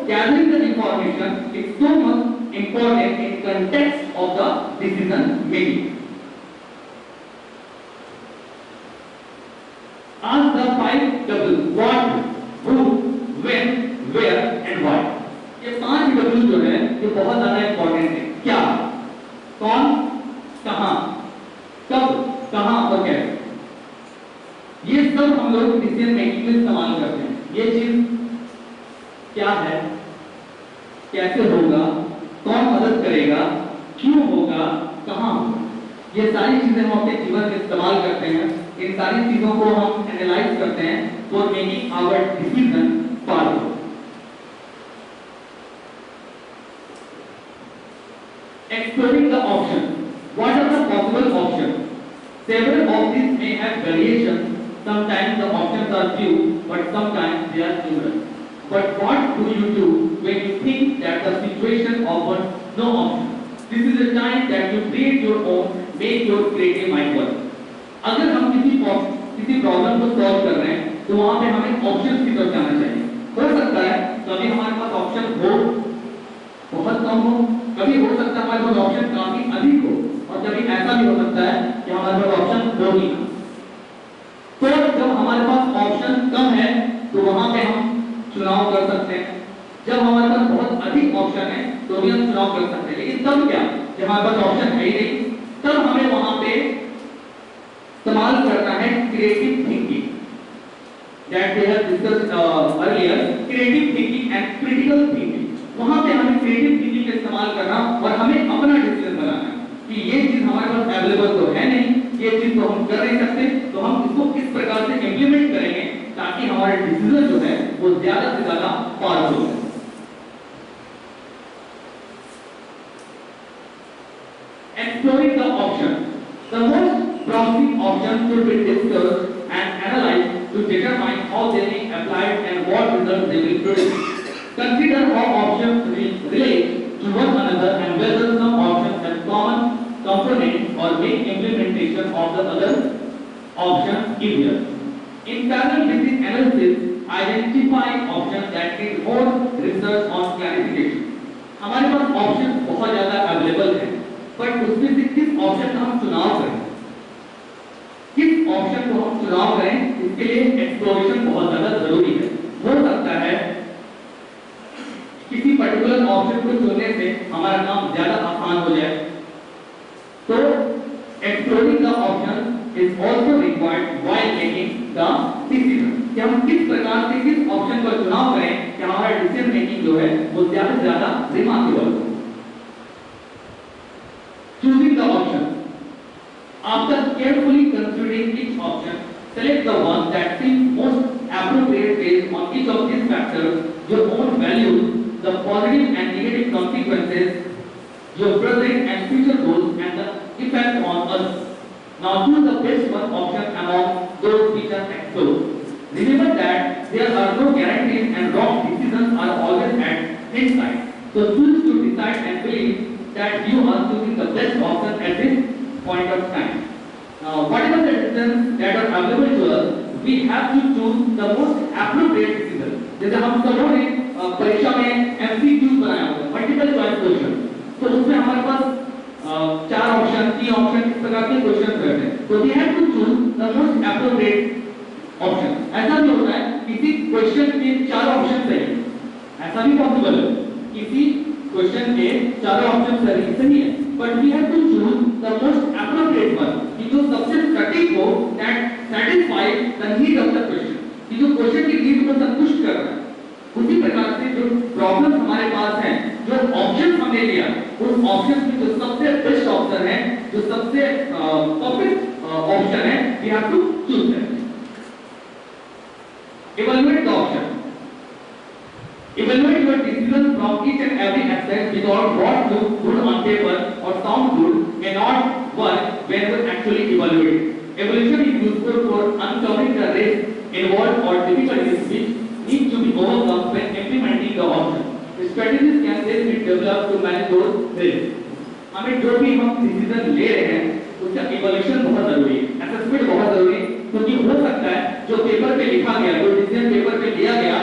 gathering the information is so much important in context of the decision making. Ask the 5 W's: what, who, when, where and why. ये 5 W जो है ये बहुत ज्यादा इंपॉर्टेंट है। क्या, कौन, कहां, कब, कहां और कैसे, ये सब हम लोग डिसीजन मेकिंग में इस्तेमाल करते हैं। ये चीज क्या है, कैसे होगा, कौन मदद करेगा, क्यों होगा, कहां होगा, ये सारी चीजें हम अपने जीवन में इस्तेमाल करते हैं। इन सारी चीजों को हम एनालाइज करते हैं for making our decision powerful. Exploring the options. What are the possible options? Several of these may have variations. Sometimes the options are few, but sometimes they are numerous. But what do you do when you think that the situation offers no option? This is the time that you create your own, make your creative mind work. अगर हम किसी problem को solve कर रहे हैं, तो वहां पे हमें ऑप्शंस की तरफ जाना चाहिए। हो सकता है कभी हमारे पास ऑप्शन हो बहुत कम हो, कभी हो सकता है हमारे पास ऑप्शन काफी अधिक हो, और कभी ऐसा भी हो सकता है कि हमारे पास ऑप्शन हो ही ना। तो जब हमारे पास ऑप्शन कम है तो वहां पे हम चुनाव कर सकते हैं। जब हमारे पास बहुत अधिक ऑप्शन है तो भी हम चुनाव कर सकते हैं। लेकिन तब क्या, जब हमारे पास ऑप्शन है ही नहीं, तब हमें वहां पे इस्तेमाल करना है creative thinking, that we have discussed earlier, creative thinking and critical thinking. वहां पे हमें क्रिएटिव थिंकिंग का इस्तेमाल करना और हमें अपना डिसीजन बनाना है कि ये चीज हमारे पास अवेलेबल तो है नहीं, ये चीज तो हम कर नहीं सकते, तो हम इसको किस प्रकार से इंप्लीमेंट करेंगे ताकि हमारा डिसीजन जो है वो ज्यादा से ज्यादा पावरफुल हो। Exploring the options. The most promising options should be discussed and analyzed to determine how they may be applied and what results they will produce. Consider how options relate to one another and whether some options have common components or make implementation of the other options easier. In parallel with this analysis, identify options that need more research on clarification. हमारे पास option बहुत ज्यादा available है, but उसमें से किस option का हम चुनाव करें, किस ऑप्शन को हम चुनाव करें, इसके लिए एक्सप्लोरेशन बहुत ज्यादा जरूरी है। हो सकता है किसी पर्टिकुलर ऑप्शन को चुनने से हमारा काम ज्यादा आसान हो जाए, तो exploring the option is also required while making the decision, कि हम किस प्रकार से किस ऑप्शन का चुनाव करें कि हमारा डिसीजन मेकिंग जो है वो ज्यादा से ज्यादा रिमार्केबल हो। Choosing the option. After carefully considering each option, select the one that seems most appropriate based on each of these factors: your own values, the positive and negative consequences, your present and future goals, and the effect on others. Now choose the best one option among those which are explored. Remember that there are no guarantees and wrong decisions are always at hindsight. So choose to decide and believe that you are choosing the best option at this point of time. Now, whatever the decisions that are available to us, we have to choose the most appropriate decision. जैसे हम सबों ने परीक्षा में MCQ बनाया होता है, multiple choice question, तो उसमें हमारे पास 4 ऑप्शन 3 ऑप्शन इस प्रकार के क्वेश्चन रहते हैं, तो we have to choose the most appropriate option. ऐसा भी होता है किसी क्वेश्चन के 4 ऑप्शन सही, ऐसा भी पॉसिबल है, किसी क्वेश्चन के 4 ऑप्शन सही है, but we have to choose the most appropriate one, कि जो सबसे सटीक हो, that satisfy the need of the question, कि जो क्वेश्चन की नीड को संतुष्ट कर रहा है। उसी प्रकार से जो प्रॉब्लम हमारे पास है, जो ऑप्शन हमने लिया, उस ऑप्शन में जो सबसे बेस्ट ऑप्शन है, जो सबसे परफेक्ट ऑप्शन है, we have to choose that. Evaluate the option, evaluate your decision from each and every aspect without what looks good on paper or sound good may not work when you actually evaluate. Evaluation is useful for uncovering the risks involved or difficulties which need to be overcome when implementing the option. The strategies can then be developed to manage those risks. हमें जो भी हम decision ले रहे हैं उसका evaluation बहुत जरूरी है, असेसमेंट बहुत जरूरी है, क्योंकि हो सकता है जो पेपर पे लिखा गया, जो डिसीजन पेपर पे लिया गया,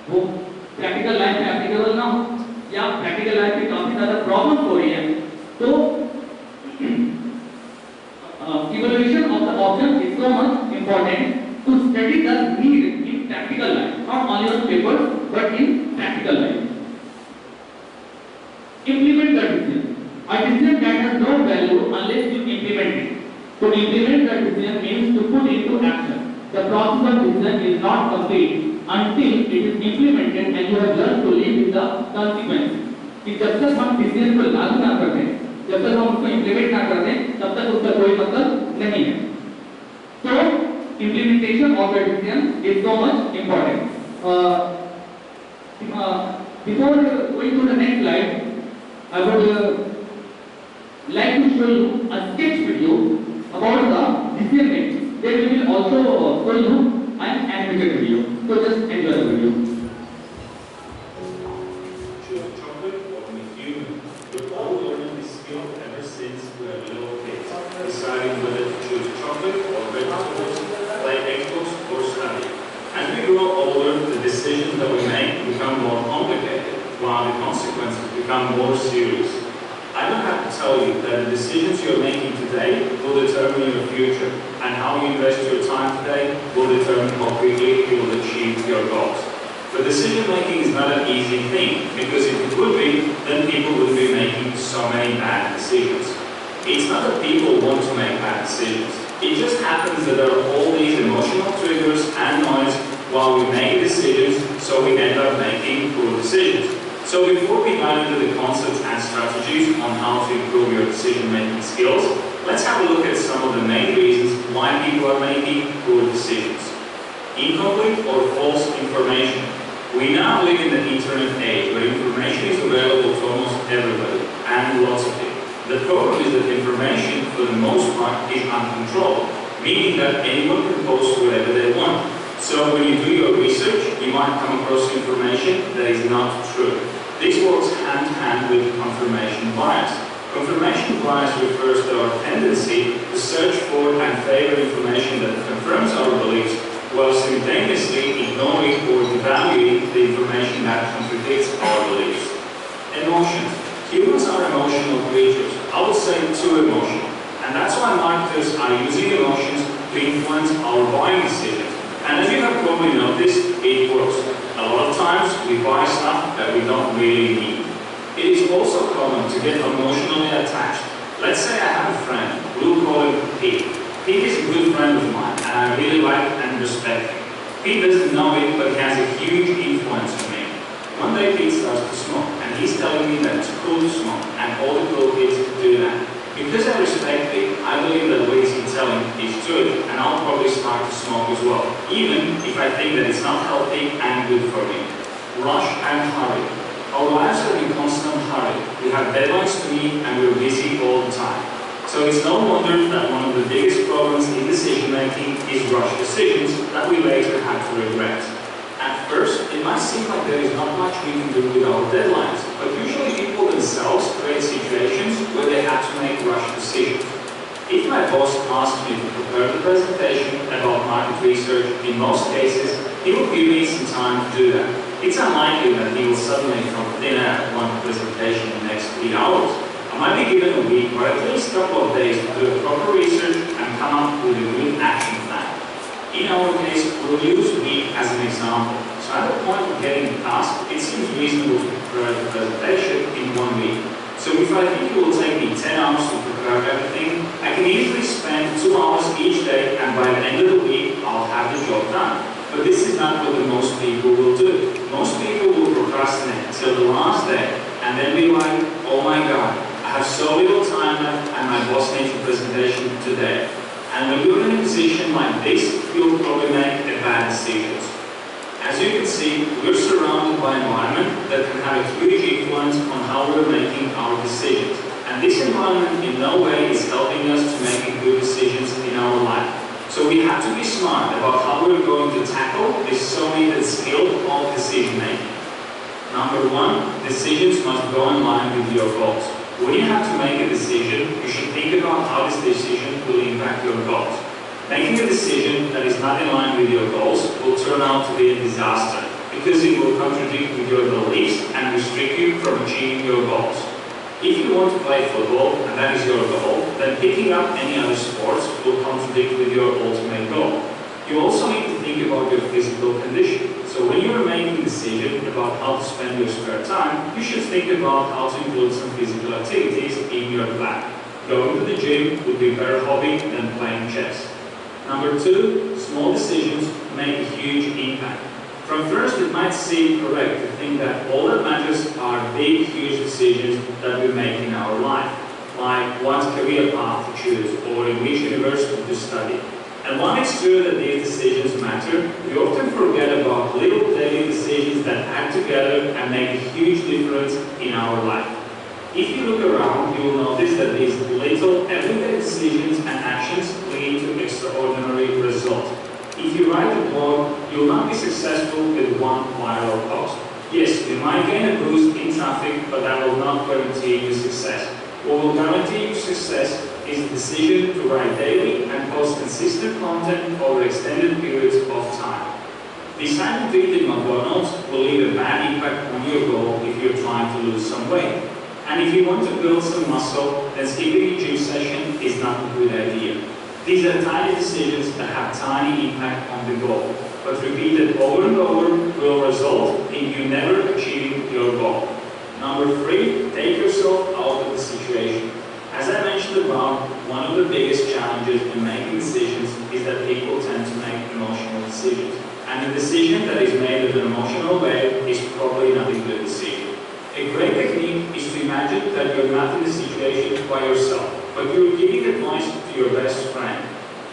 वो प्रैक्टिकल लाइफ में एप्लीकेबल ना हो, या प्रैक्टिकल लाइफ में काफी ज्यादा प्रॉब्लम हो रही है। तो evaluation of the option is so much important to study the need in practical life, not only on paper but in practical life. Implement the decision. A decision that has no value unless you implement it. To implement the decision means to put into action. The process of decision is not complete until it is implemented and you have learned to live with the consequences. कि जब तक हम decision को लागू ना करते, जब तक हम उसको इम्प्लीमेंट ना करते, तब तक उसका कोई मतलब नहीं है। तो implementation of the decision is so much important. Before going to the next slide, I would like to show you a sketch video about the decision making. Then we will also show you an animated video. So just enjoy the video. Choose chocolate or human. We're all learning this skill ever since we were little kids, deciding whether to choose chocolate or vegetables, play Xbox or study. As we grow older, the decisions that we make become more complicated, while the consequences become more serious. I don't have to tell you that the decisions you're making today will determine your future, and how you invest your time today will determine how quickly you will achieve your goals. But decision making is not an easy thing, because if it would be, then people would be making so many bad decisions. It's not that people want to make bad decisions. It just happens that there are all these emotional triggers and noise while we make decisions, so we end up making poor decisions. So before we dive into the concepts and strategies on how to improve your decision-making skills, let's have a look at some of the main reasons why people are making poor decisions. Incomplete or false information. We now live in the internet age where information is available to almost everybody, and lots of it. The problem is that information, for the most part, is uncontrolled, meaning that anyone can post whatever they want. So when you do your research, you might come across information that is not true. This works hand in hand with confirmation bias. Confirmation bias refers to our tendency to search for and favor information that confirms our beliefs, while simultaneously ignoring or devaluing the information that contradicts our beliefs. Emotions. Humans are emotional creatures. I would say too emotional. And that's why marketers are using emotions to influence our buying decisions. And as you have probably noticed, it works. A lot of times we buy stuff that we don't really need. It is also common to get emotionally attached. Let's say I have a friend, we'll call him Pete. Pete is a good friend of mine, and I really like and respect him. Pete doesn't know it, but he has a huge influence on me. One day Pete starts to smoke, and he's telling me that it's cool to smoke, and all the cool kids do that. Because I respect Pete, I believe that what he's telling is true, and I'll probably start to smoke as well, even if I think that it's not healthy and good for me. Rush and hurry. Our lives are in constant hurry. We have deadlines to meet, and we're busy all the time. So it's no wonder that one of the biggest problems in decision making is rush decisions that we later have to regret. At first, it might seem like there is not much we can do with our deadlines, but usually people themselves create situations where they have to make rush decisions. If my boss asks me to prepare the presentation about market research, in most cases, he will give me some time to do that. it's unlikely that he will suddenly from thin air want a presentation in the next 3 hours. I might be given a week or at least a couple of days to do a proper research and come up with a good action plan. In our case, we'll use week as an example. So at the point of getting the task, it seems reasonable to prepare the presentation in 1 week. So if I think it will take me 10 hours to prepare everything, I can easily spend 2 hours each day, and by the end of the week, I'll have the job done. But this is not what the most people will do. Most people will procrastinate until the last day, and then be like, oh my God, I have so little time left, and my boss needs a presentation today. And when you're in a position like this, you'll probably make a bad decisions. As you can see, we're surrounded by an environment that can have a huge influence on how we're making our decisions. And this environment in no way is helping us to make good decisions in our life. So we have to be smart about how we're going to tackle this so-needed skill of decision making. Number 1, decisions must go in line with your goals. When you have to make a decision, you should think about how this decision will impact your goals. Making a decision that is not in line with your goals will turn out to be a disaster because it will contradict with your beliefs and restrict you from achieving your goals. If you want to play football and that is your goal, then picking up any other sports will contradict with your ultimate goal. You also need to think about your physical condition. So when you are making a decision about how to spend your spare time, you should think about how to include some physical activities in your plan. Going to the gym would be a better hobby than playing chess. Number 2, small decisions make a huge impact. From first, it might seem correct to think that all that matters are big, huge decisions that we make in our life, like what career path to choose or in which university to study. And while it's true that these decisions matter, we often forget about little daily decisions that add together and make a huge difference in our life. If you look around, you will notice that these little everyday decisions and actions lead to extraordinary results. If you write a blog, you will not be successful with one viral post. Yes, you might gain a boost in traffic, but that will not guarantee you success. What will guarantee you success is the decision to write daily and post consistent content over extended periods of time. Deciding to eat at McDonald's will leave a bad impact on your goal if you're trying to lose some weight. And if you want to build some muscle, then skipping a gym session is not a good idea. These are tiny decisions that have tiny impact on the goal, but repeated over and over will result in you never achieving your goal. Number 3, take yourself out of the situation. As I mentioned above, one of the biggest challenges in making decisions is that people tend to make emotional decisions. And a decision that is made in an emotional way is probably not a good decision. A great technique is to imagine that you're not in the situation by yourself, but you're giving advice to your best friend.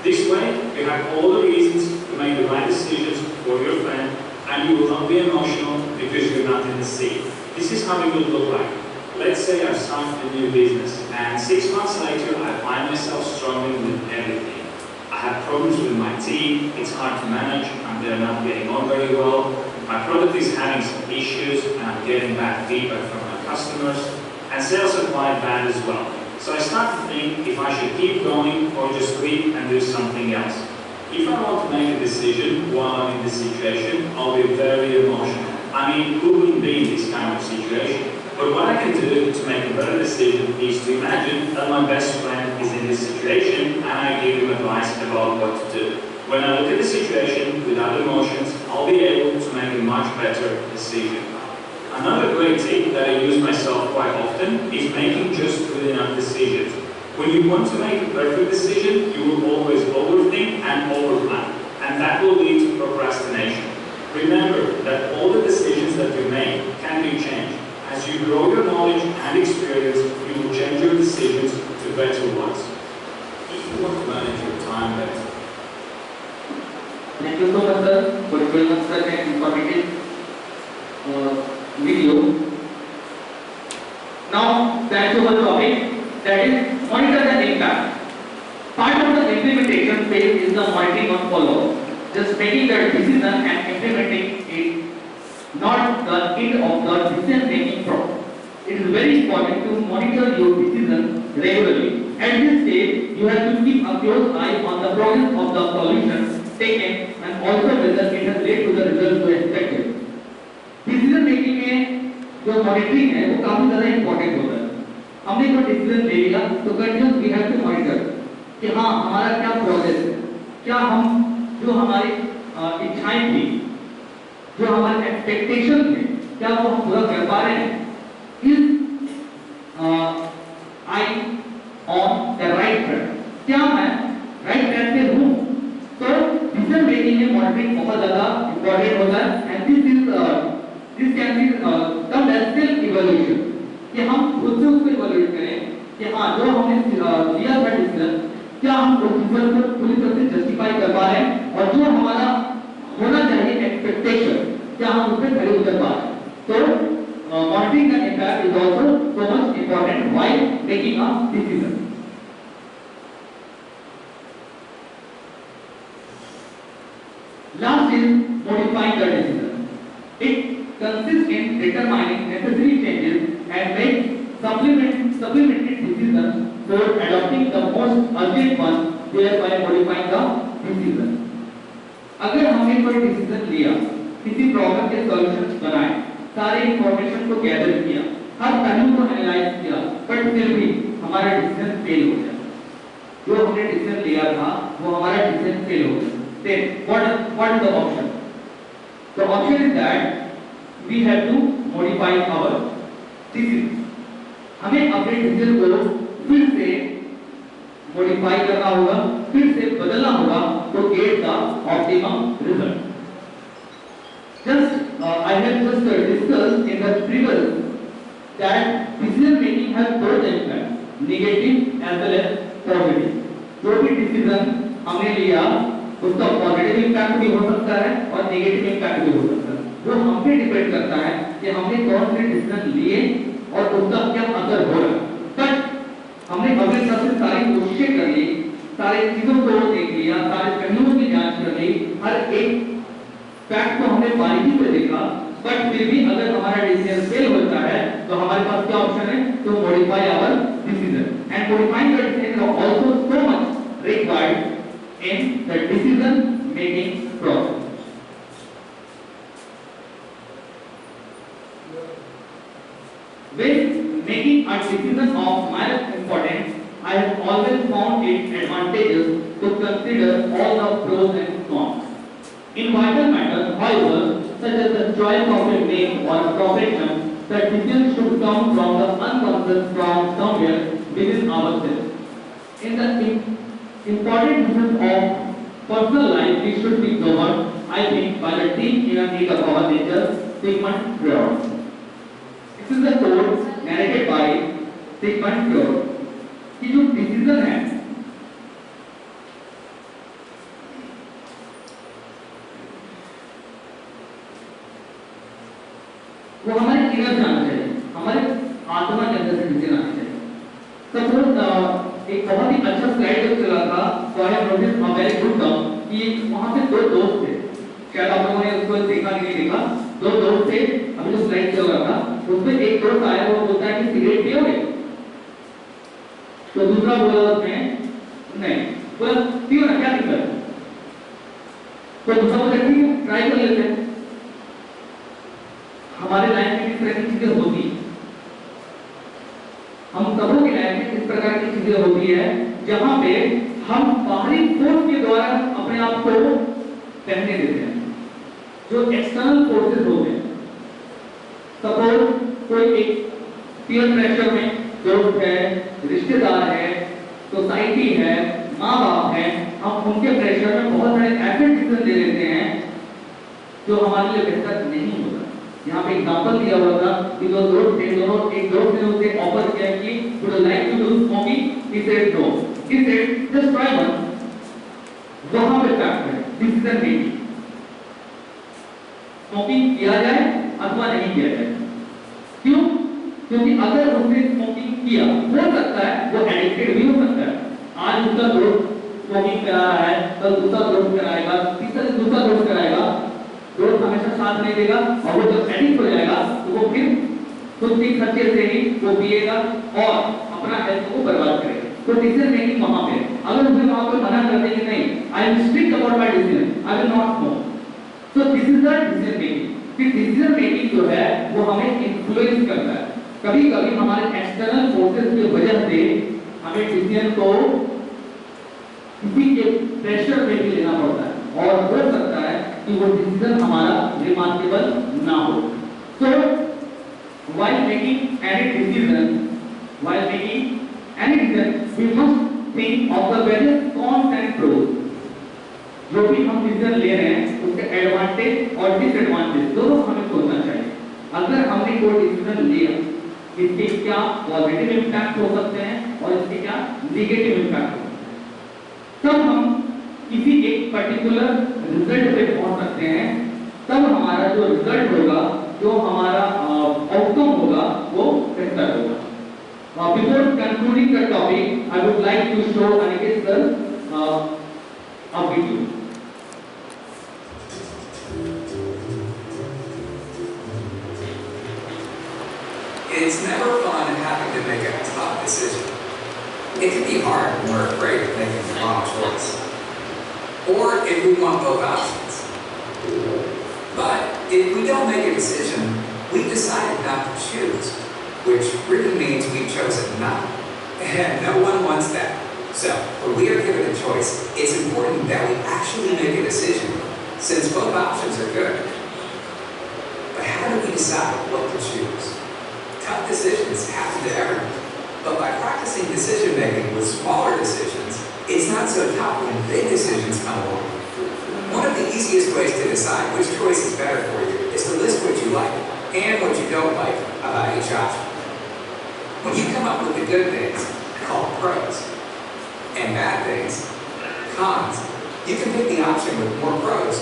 This way, you have all the reasons to make the right decisions for your friend, and you will not be emotional because you're not in the seat. This is how it would look like. Let's say I've started a new business, and 6 months later, I find myself struggling with everything. I have problems with my team, it's hard to manage, and they're not getting on very well. My product is having some issues, and I'm getting bad feedback from my customers, and sales are quite bad as well. So I start to think if I should keep going or just quit and do something else. If I want to make a decision while I'm in this situation, I'll be very emotional. I mean, who wouldn't be in this kind of situation? But what I can do to make a better decision is to imagine that my best friend is in this situation and I give him advice about what to do. When I look at the situation without emotions, I'll be able to make a much better decision. Another great tip that I use myself quite often is making just good enough decisions. When you want to make a perfect decision, you will always overthink and overplan, and that will lead to procrastination. Remember that all the decisions that you make can be changed. As you grow your knowledge and experience, you will change your decisions to better ones. If you want to manage your time better. Thank you so much, sir, for showing us such an informative video. Now, back to our topic, that is monitor the impact. Part of the implementation phase is the monitoring on follow. Just making the decision and implementing it, not the end of the decision making process. It is very important to monitor your decision regularly. At this stage, you have to keep a close eye on the progress of the solution taken and also whether it has led to the result you expected. Monitoring है वो काफी ज्यादा important होता है। हमने कोई decision ले लिया तो continuous we have to monitor कि हाँ हमारा क्या प्रोग्रेस है, क्या हम जो हमारी इच्छाएं थी, जो हमारे एक्सपेक्टेशन थे, क्या वो हम पूरा कर पा रहे हैं? Is I on the right track? क्या मैं राइट ट्रैक पे हूँ? तो डिसीजन मेकिंग में मॉनिटरिंग बहुत ज्यादा इंपॉर्टेंट होता है and this can be come as self evaluation, कि हम खुद से उसको इवैल्यूएट करें कि हाँ जो हमने लिया था डिसीजन, क्या हम उस डिसीजन को पूरी तरह से जस्टिफाई कर पा रहे हैं, और जो हमारा होना चाहिए एक्सपेक्टेशन, क्या हम उस पर खड़े उतर पा रहे हैं? तो मॉनिटरिंग का impact is also so much important while making a decision. Last is modifying the decision. It consists in determining necessary changes and make supplementary decisions for adopting the most urgent one, thereby modifying the decision. अगर हमने कोई decision लिया, किसी problem के solutions बनाए, सारे information को gather किया, हर पहलू को एनालाइज किया, बट फिर भी हमारा डिसीजन फेल हो गया, जो हमने डिसीजन लिया था वो हमारा डिसीजन फेल हो गया, then what is the option? The option is that we have to modify our decision. हमें अपने डिसीजन को फिर से मॉडिफाई करना होगा, फिर से बदलना होगा to get the optimum result. I have just discussed in the previous that decision making has both impacts, negative as well as positive. जो भी डिसीजन हमने लिया उसका पॉजिटिव इम्पैक्ट भी हो सकता है और नेगेटिव इम्पैक्ट भी हो सकता है। वो हम पे डिपेंड करता है कि हमने कौन से डिसीजन लिए और उसका क्या असर हो रहा है। बट हमने अपने तरफ से सारी कोशिशें कर ली, सारी चीजों को देख लिया, सारे पहलुओं की जांच कर ली, हर एक फैक्ट को हमने बारीकी से देखा, बट फिर भी अगर हमारा डिसीजन फेल होता है तो हमारे पास क्या ऑप्शन है? तो modify our decision and modifying the decision also so much required in the decision making process. When making a decision of minor importance, I have always found it advantageous to consider all the pros and cons. In vital matters, however, such as the choice of a name or a profession, the decision should come from the unconscious from somewhere within ourselves. In the important issues of personal life, we should be governed, I think, by the deep inner need of our nature, Sigmund Freud. This is the quote narrated by Sigmund Freud कि जो decision है वो हमारे inner जाना चाहिए, हमारे आत्मा के अंदर से डिसीजन आना चाहिए। सपोज एक बहुत ही अच्छा स्लाइड जो चला था, तो I have notice a very good term कि वहां पे दो दोस्त थे, शायद आप लोगों ने उसको देखा नहीं देखा, दो दोस्त थे, अभी जो स्लाइड चल रहा था उसमें एक दोस्त आया, वो बोलता है कि सिगरेट पियोगे? तो दूसरा बोला उसने नहीं, बोला पियो ना, क्या दिक्कत है? तो दूसरा बोला ठीक है ट्राई कर लेते हैं। हमारे लाइफ में इस तरह की चीजें होती हैं, हम सबों की लाइफ में इस प्रकार की चीजें होती है जहां पे हम बाहरी फोर्स के द्वारा अपने आप को पहने देते हैं, जो एक्सटर्नल फोर्सेस होते हैं। सपोज कोई एक पीयर प्रेशर में दोस्त है, रिश्तेदार है, सोसाइटी है, माँ बाप है, हम उनके प्रेशर में बहुत सारे ऐसे डिसीजन ले लेते हैं जो हमारे लिए बेहतर नहीं होता। यहाँ पे एग्जांपल दिया हुआ था कि दो दोस्त थे, दोनों एक दोस्त ने उसे ऑफर किया कि would you like to do smoking, he said no, he said just try one. वहां पे फैक्ट है डिसीजन मेकिंग, स्मोकिंग किया जाए अथवा नहीं किया जाए। क्यों? क्योंकि अगर उसने स्मोकिंग किया, हो सकता है वो एडिक्टेड भी हो सकता है। आज उसका दोस्त स्मोकिंग करा रहा है, कल दूसरा दोस्त कराएगा, तीसरा दूसरा दोस्त कराएगा, दोस्त हमेशा साथ नहीं देगा, और वो जब एडिक्ट हो जाएगा तो वो फिर खुद के खर्चे से ही वो पिएगा और अपना हेल्थ को बर्बाद करेगा। तो डिसीजन मेकिंग वहां पे, अगर उसने वहां पे मना कर दे कि नहीं, I am strict about my decision, I will not smoke, so this is the decision making. कि डिसीजन मेकिंग जो है वो हमें इन्फ्लुएंस करता है। कभी कभी हमारे एक्सटर्नल फोर्सेस की वजह से हमें डिसीजन को किसी के प्रेशर में भी लेना पड़ता है और हो सकता है कि वो डिसीजन हमारा रिमार्केबल ना हो। सो while making any decision, we must think of the various cons and pros. जो भी हम डिसीजन ले रहे हैं उसके एडवांटेज और डिसएडवांटेज दोनों हमें सोचना चाहिए। अगर हमने कोई डिसीजन लिया, इसके क्या पॉजिटिव इम्पैक्ट हो सकते हैं और इसके क्या नेगेटिव इम्पैक्ट हो सकते हैं, तब हम किसी एक पर्टिकुलर रिजल्ट पे पहुंच सकते हैं। तब हमारा जो रिजल्ट होगा, जो हमारा आउटकम होगा, वो बेहतर होगा। Before concluding the topic, I would like to show Aniket sir a video. It's never fun having to make a tough decision. It can be hard when we're afraid of making the wrong choice, or if we want both options. But if we don't make a decision, we've decided not to choose, which really means we've chosen not. And no one wants that. So, when we are given a choice, it's important that we actually make a decision, since both options are good. But how do we decide what to choose? Tough decisions happen to everyone, but by practicing decision making with smaller decisions, it's not so tough when big decisions come along. One of the easiest ways to decide which choice is better for you is to list what you like and what you don't like about each option. When you come up with the good things, called pros, and bad things, cons, you can pick the option with more pros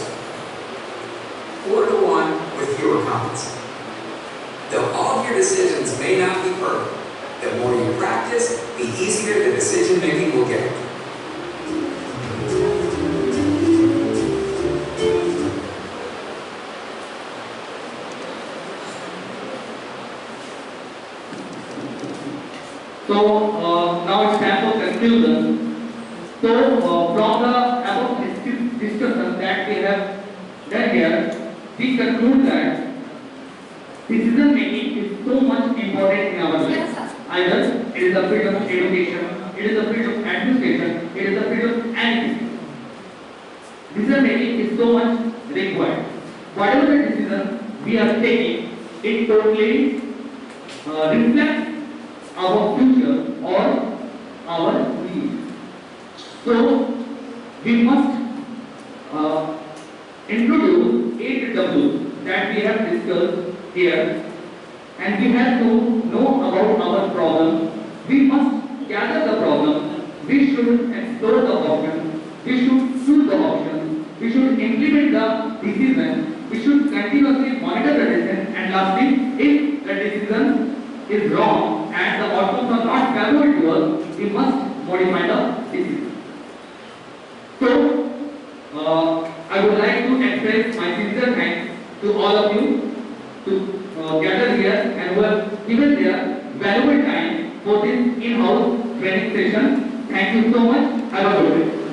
or the one with fewer cons. Though all of your decisions may not be perfect, the more you practice, the easier the decision making will get. So now it's time for conclusion. So from the above discussion that we have done here, we conclude that decision making is so much important in our life. Either it is the field of education, it is the field of administration, it is the field of anything. Decision making is so much required. Whatever the decision we are taking, it totally reflects our future or our needs. So we must introduce 8 W's that we have discussed here, and we have to know about our problem. We must gather the problem. We should explore the option. We should choose the option. We should implement the decision. We should continuously monitor the decision. And lastly, if the decision is wrong and the outcomes are not favorable to us, we must modify the decision. So, I would like to express my sincere thanks to all of you to gather here and who have given their valuable time for this in-house training session. Thank you so much. Have a good day.